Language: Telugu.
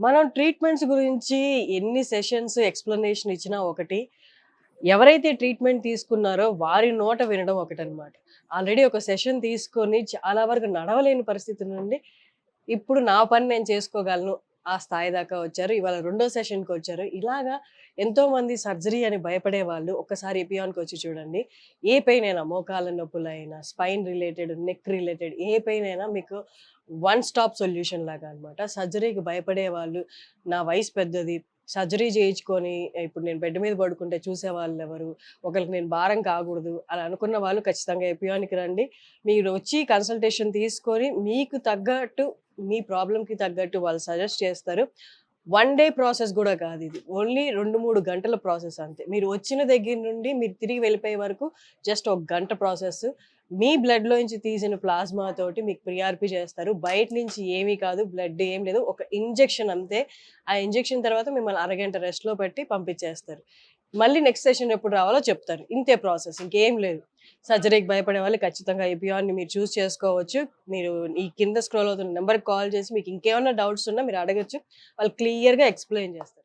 మనం ట్రీట్మెంట్స్ గురించి ఎన్ని సెషన్స్ ఎక్స్‌ప్లనేషన్ ఇచ్చినా ఒకటి. ఎవరైతే ట్రీట్మెంట్ తీసుకున్నారో వారి నోట వినడం ఒకటనమాట. ఆల్రెడీ ఒక సెషన్ తీసుకొని చాలా వరకు నడవలేని పరిస్థితి నుండి, ఇప్పుడు నా పని నేను చేసుకోగలను. ఆ స్థాయి దాకా వచ్చారు. ఇవాళ రెండో సెషన్‌కొచ్చారు. ఇలాగా ఎంతోమంది సర్జరీ అని భయపడేవాళ్ళు ఒక్కసారి ఎపియాన్‌కొచ్చి చూడండి. ఏ పెయిన్ అయినా మోకాళ్ళ నొప్పులైనా, స్పైన్ రిలేటెడ్, నెక్ రిలేటెడ్ ఏ పెయిన్ అయినా మీకు వన్ స్టాప్ సొల్యూషన్ లాగా అన్నమాట. సర్జరీకి భయపడేవాళ్ళు, నా వయసు పెద్దది, సర్జరీ చేయించుకొని ఇప్పుడు నేను బెడ్ మీద పడుకుంటే చూసేవాళ్ళెవరు, ఒకళ్ళకి నేను భారం కాకూడదు అలా అనుకున్న వాళ్ళు ఖచ్చితంగా ఎపియాన్‌కి రండి. మీరు వచ్చి కన్సల్టేషన్ తీసుకొని మీకు తగ్గట్టు మీ ప్రాబ్లమ్‌కి తగ్గట్టు వాళ్ళు సజెస్ట్ చేస్తారు. వన్ డే ప్రాసెస్ గూడా కాదిది. ఓన్లీ 2, 3 గంటల ప్రాసెస్ అంతే. మీరు వచ్చిన దగ్గర నుండి మీరు తిరిగి వెళ్ళిపోయే వరకు జస్ట్ ఒక గంట ప్రాసెస్. మీ బ్లడ్‌లోంచి తీసిన ప్లాస్మా తోటి మీకు ప్రీఆర్‌పీ చేస్తారు. బయట నుంచి ఏమీ కాదు. బ్లడ్ ఏం లేదు. ఒక ఇంజెక్షన్ అంతే. ఆ ఇంజెక్షన్ తర్వాత మిమ్మల్ని అరగంట రెస్ట్‌లో పెట్టి పంపించేస్తారు. మళ్ళీ నెక్స్ట్ సెషన్ ఎప్పుడు రావాలో చెప్తారు. ఇంతే ప్రాసెస్. ఇంకేం లేదు. సర్జరీకి భయపడే వాళ్ళు ఖచ్చితంగా ఎపియాన్‌ని మీరు చూజ్ చేసుకోవచ్చు. మీరు ఈ కింద స్క్రోల్ అవుతున్న నంబర్‌కి కాల్ చేసి మీకు ఇంకేమన్నా డౌట్స్ ఉన్నా మీరు అడగొచ్చు. వాళ్ళు క్లియర్‌గా ఎక్స్‌ప్లెయిన్ చేస్తారు.